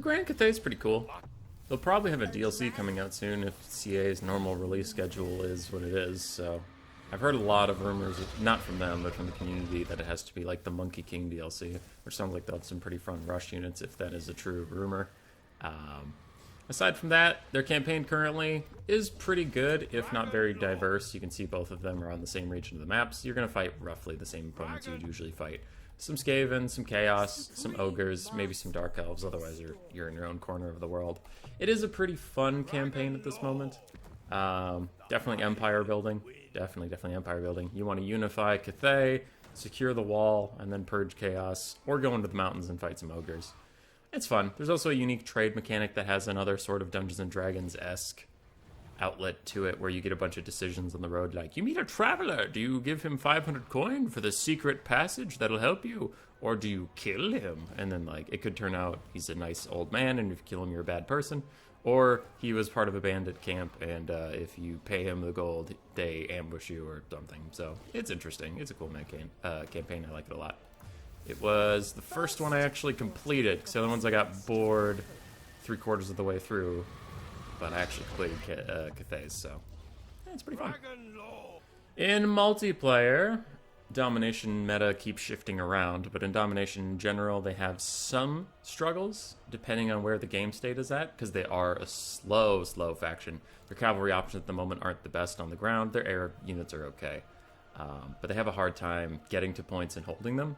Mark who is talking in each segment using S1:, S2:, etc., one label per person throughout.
S1: Grand Cathay is pretty cool. They'll probably have a DLC coming out soon if CA's normal release schedule is what it is, so... I've heard a lot of rumors, not from them, but from the community, that it has to be like the Monkey King DLC, which sounds like they'll have some pretty fun rush units if that is a true rumor. Aside from that, their campaign currently is pretty good, if not very diverse. You can see both of them are on the same region of the map, so you're going to fight roughly the same opponents you would usually fight. Some Skaven, some Chaos, some Ogres, maybe some Dark Elves, otherwise you're in your own corner of the world. It is a pretty fun campaign at this moment. Definitely empire building. Definitely empire building. You want to unify Cathay, secure the wall, and then purge chaos, or go into the mountains and fight some ogres. It's fun. There's also a unique trade mechanic that has another sort of Dungeons & Dragons-esque outlet to it, where you get a bunch of decisions on the road, like, you meet a traveler, do you give him 500 coin for the secret passage that'll help you? Or do you kill him? And then, like, it could turn out he's a nice old man, and if you kill him, you're a bad person. Or he was part of a bandit camp, and if you pay him the gold, they ambush you or something. So it's interesting. It's a cool campaign. I like it a lot. It was the first one I actually completed, because the other ones I got bored 3/4 of the way through. But I actually completed Cathay's, so yeah, it's pretty fun. In multiplayer, Domination meta keeps shifting around, but in Domination in general, they have some struggles, depending on where the game state is at, because they are a slow faction. Their cavalry options at the moment aren't the best on the ground. Their air units are okay. But they have a hard time getting to points and holding them,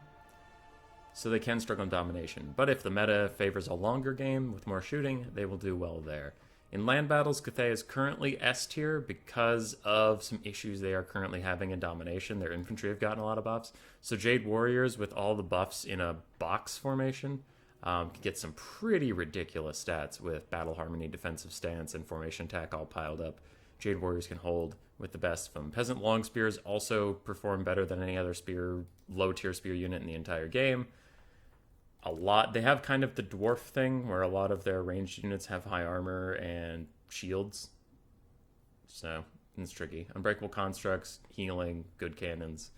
S1: so they can struggle in Domination. But if the meta favors a longer game with more shooting, they will do well there. In land battles, Cathay is currently S tier because of some issues they are currently having in Domination. Their infantry have gotten a lot of buffs. So Jade Warriors, with all the buffs in a box formation, can get some pretty ridiculous stats with Battle Harmony, Defensive Stance, and Formation Attack all piled up. Jade Warriors can hold with the best of them. Peasant Long Spears also perform better than any other low-tier spear unit in the entire game. They have kind of the dwarf thing where a lot of their ranged units have high armor and shields, so it's tricky. Unbreakable constructs, healing, good cannons.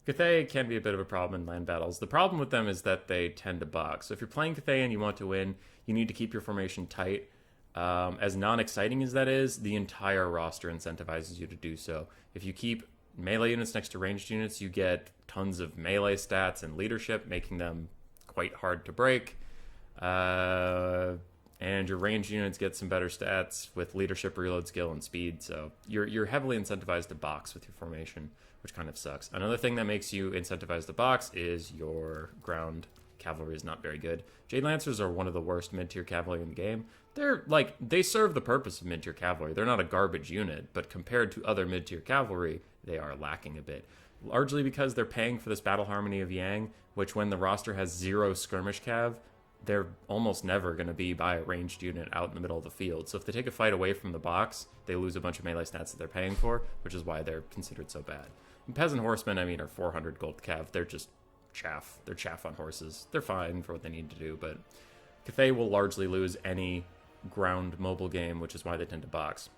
S1: Cathay can be a bit of a problem in land battles. The problem with them is that they tend to box. So if you're playing Cathay and you want to win, you need to keep your formation tight. As non-exciting as that is, the entire roster incentivizes you to do so. If you keep melee units next to ranged units, you get tons of melee stats and leadership, making them quite hard to break, and your ranged units get some better stats with leadership, reload skill, and speed. So you're heavily incentivized to box with your formation, which kind of sucks. Another thing that makes you incentivized to box is your ground cavalry is not very good. Jade Lancers are one of the worst mid-tier cavalry in the game. They serve the purpose of mid-tier cavalry. They're not a garbage unit, but compared to other mid-tier cavalry, they are lacking a bit. Largely because they're paying for this Battle Harmony of Yang, which when the roster has 0 skirmish cav, they're almost never going to be by a ranged unit out in the middle of the field. So if they take a fight away from the box, they lose a bunch of melee stats that they're paying for, which is why they're considered so bad. And Peasant Horsemen, are 400 gold cav. They're just chaff. They're chaff on horses. They're fine for what they need to do, but Cathay will largely lose any ground mobile game, which is why they tend to box.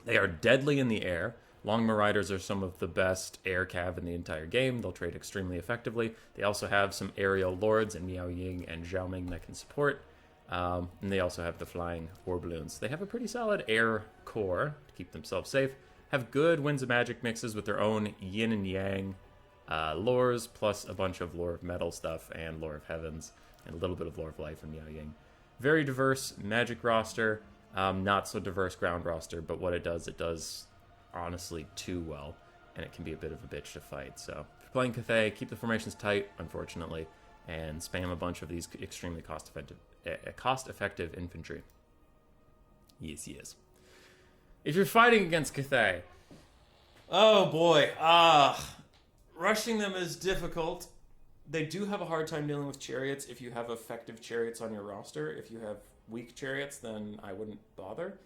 S1: They are deadly in the air. Long Marauders are some of the best air cav in the entire game. They'll trade extremely effectively. They also have some aerial lords and Miao Ying and Zhao Ming that can support. And they also have the flying war balloons. They have a pretty solid air core to keep themselves safe. Have good Winds of Magic mixes with their own yin and yang lores, plus a bunch of Lore of Metal stuff and Lore of Heavens, and a little bit of Lore of Life and Miao Ying. Very diverse magic roster. Not so diverse ground roster, but what it does honestly too well, and it can be a bit of a bitch to fight. So if you're playing Cathay, keep the formations tight, unfortunately, and spam a bunch of these extremely cost-effective infantry. Yes. If you're fighting against Cathay, oh boy, rushing them is difficult. They do have a hard time dealing with chariots if you have effective chariots on your roster. If you have weak chariots, then I wouldn't bother.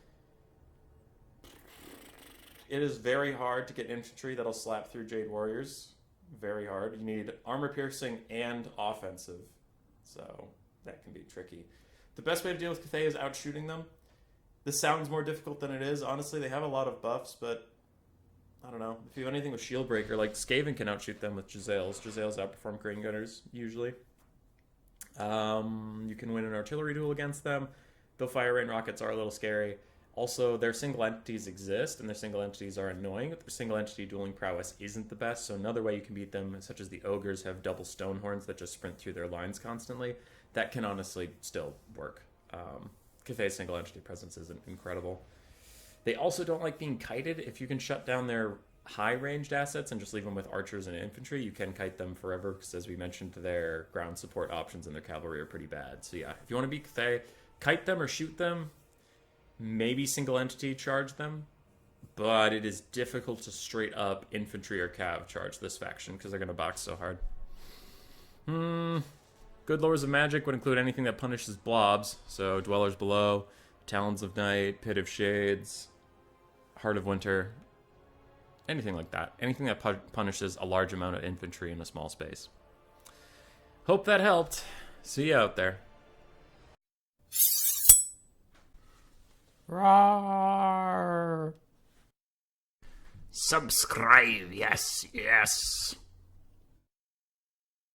S1: It is very hard to get infantry that'll slap through Jade Warriors. Very hard. You need armor piercing and offensive. So that can be tricky. The best way to deal with Cathay is outshooting them. This sounds more difficult than it is. Honestly, they have a lot of buffs, but I don't know. If you have anything with Shieldbreaker, like Skaven can outshoot them with Giselles. Giselles outperform Crane Gunners, usually. You can win an artillery duel against them, though fire rain rockets are a little scary. Also, their single entities exist, and their single entities are annoying. Their single entity dueling prowess isn't the best, so another way you can beat them, such as the ogres have double stone horns that just sprint through their lines constantly, that can honestly still work. Cathay's single entity presence isn't incredible. They also don't like being kited. If you can shut down their high-ranged assets and just leave them with archers and infantry, you can kite them forever, because as we mentioned, their ground support options and their cavalry are pretty bad. So yeah, if you want to beat Cathay, kite them or shoot them, maybe single entity charge them, but it is difficult to straight up infantry or cav charge this faction because they're going to box so hard. Good Lords of Magic would include anything that punishes blobs, so Dwellers Below, Talons of Night, Pit of Shades, Heart of Winter, anything like that. Anything that punishes a large amount of infantry in a small space. Hope that helped. See you out there. Roar!
S2: Subscribe, yes, yes.